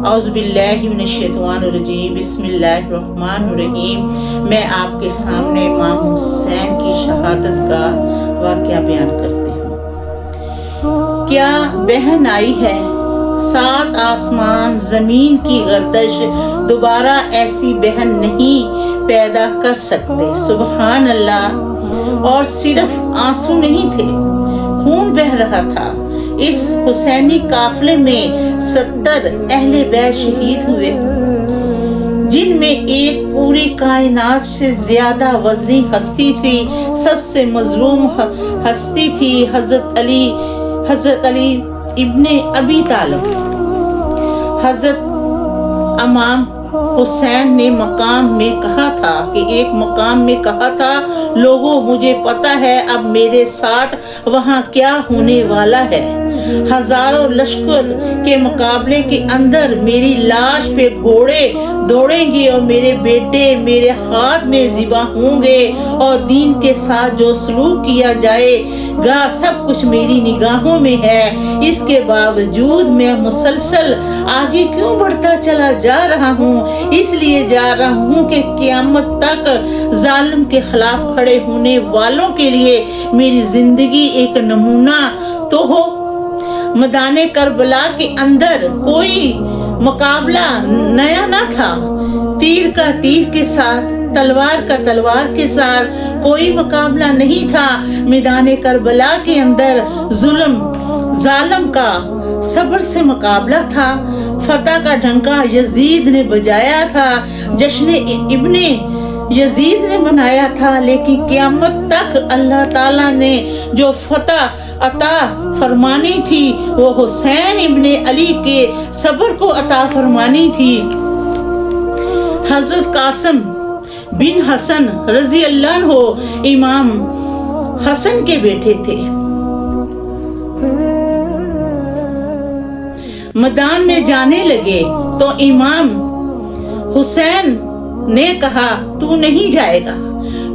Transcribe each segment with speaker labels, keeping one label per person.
Speaker 1: اعوذ باللہ من الشیطان الرجیم، بسم اللہ الرحمن الرحیم۔ میں آپ کے سامنے امام حسین کی شہادت کا واقعہ بیان کرتی ہوں۔ کیا بہن آئی ہے؟ 7 آسمان زمین کی گردش دوبارہ ایسی بہن نہیں پیدا کر سکتے۔ سبحان اللہ۔ اور صرف آنسو نہیں تھے، خون بہ رہا تھا۔ اس حسینی قافلے میں 70 اہل بیت شہید ہوئے، جن میں ایک پوری کائنات سے زیادہ وزنی ہستی تھی۔ سب سے مظلوم ہستی تھی حضرت علی ابن ابی طالب۔ حضرت امام حسین نے مقام میں کہا تھا کہ ایک مقام میں کہا تھا، لوگوں مجھے پتا ہے اب میرے ساتھ وہاں کیا ہونے والا ہے۔ ہزاروں لشکر کے مقابلے کے اندر میری لاش پہ گھوڑے دوڑیں گے اور میرے بیٹے میرے ہاتھ میں ذبح ہوں گے، اور دین کے ساتھ جو سلوک کیا جائے گا سب کچھ میری نگاہوں میں ہے۔ اس کے باوجود میں مسلسل آگے کیوں بڑھتا چلا جا رہا ہوں؟ اس لیے جا رہا ہوں کہ قیامت تک ظالم کے خلاف کھڑے ہونے والوں کے لیے میری زندگی ایک نمونہ تو ہو۔ میدان کربلا کے اندر کوئی مقابلہ نیا نہ تھا۔ تیر کا تیر کے ساتھ، تلوار کا تلوار کے ساتھ کوئی مقابلہ نہیں تھا۔ میدان کربلا کے اندر ظالم کا صبر سے مقابلہ تھا۔ فتح کا ڈنکا یزید نے بجایا تھا، جشن ابن یزید نے منایا تھا، لیکن قیامت تک اللہ تعالیٰ نے جو فتح عطا فرمانی تھی وہ حسین ابن علی کے صبر کو عطا فرمانی تھی۔ حضرت قاسم بن حسن رضی اللہ عنہ امام حسن کے بیٹے تھے۔ میدان میں جانے لگے تو امام حسین نے کہا، تو نہیں جائے گا،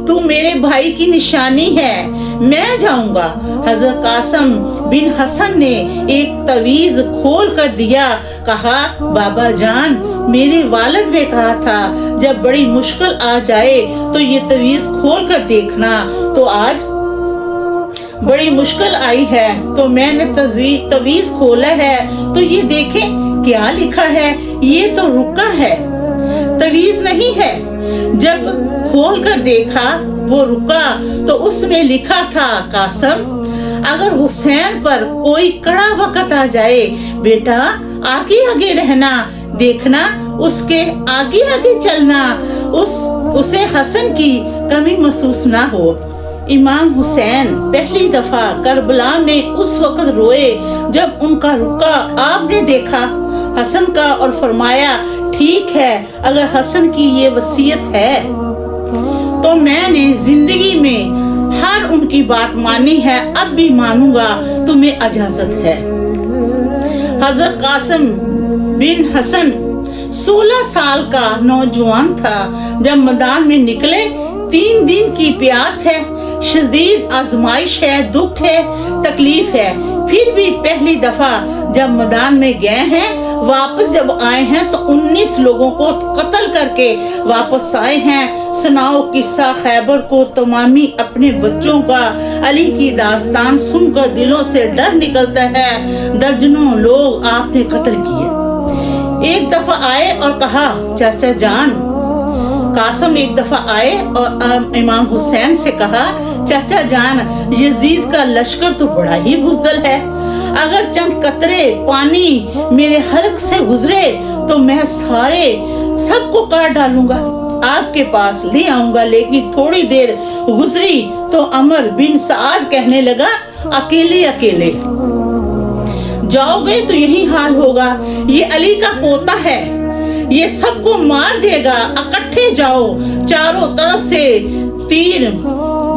Speaker 1: تو میرے بھائی کی نشانی ہے، میں جاؤں گا۔ حضرت قاسم بن حسن نے ایک تعویذ کھول کر دیا، کہا، بابا جان، میرے والد نے کہا تھا جب بڑی مشکل آ جائے تو یہ تعویذ کھول کر دیکھنا، تو آج بڑی مشکل آئی ہے تو میں نے تعویذ کھولا ہے، تو یہ دیکھیں کیا لکھا ہے، یہ تو رکا ہے، تعویذ نہیں ہے۔ جب کھول کر دیکھا وہ رکا تو اس میں لکھا تھا، قاسم، اگر حسین پر کوئی کڑا وقت آ جائے، بیٹا آگے آگے رہنا، دیکھنا اس کے آگے آگے چلنا، اسے حسن کی کمی محسوس نہ ہو۔ امام حسین پہلی دفعہ کربلا میں اس وقت روئے جب ان کا رکا آپ نے دیکھا حسن کا، اور فرمایا، ٹھیک ہے، اگر حسن کی یہ وصیت ہے تو میں نے زندگی میں ہر ان کی بات مانی ہے، اب بھی مانوں گا، تمہیں اجازت ہے۔ حضرت قاسم بن حسن 16 سال کا نوجوان تھا جب میدان میں نکلے۔ 3 دن کی پیاس ہے، شدید آزمائش ہے، دکھ ہے، تکلیف ہے، پھر بھی پہلی دفعہ جب میدان میں گئے ہیں، واپس جب آئے ہیں تو 19 لوگوں کو قتل کر کے واپس آئے ہیں۔ سناؤ قصہ خیبر کو، تمامی اپنے بچوں کا۔ علی کی داستان سن کر دلوں سے ڈر نکلتا ہے۔ درجنوں لوگ آپ نے قتل کیے۔ ایک دفعہ آئے اور کہا، چاچا جان، قاسم ایک دفعہ آئے اور امام حسین سے کہا، چاچا جان، یزید کا لشکر تو بڑا ہی بزدل ہے، اگر چند قطرے پانی میرے حلق سے گزرے تو میں سب کو کاٹ ڈالوں گا، آپ کے پاس لے آؤں گا۔ لیکن تھوڑی دیر گزری تو عمر بن سعد کہنے لگا، اکیلے جاؤ گے تو یہی حال ہوگا، یہ علی کا پوتا ہے، یہ سب کو مار دے گا، اکٹھے جاؤ، چاروں طرف سے تیر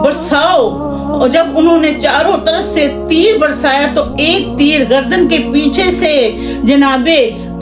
Speaker 1: برساؤ۔ اور جب انہوں نے چاروں طرف سے تیر برسایا تو ایک تیر گردن کے پیچھے سے جناب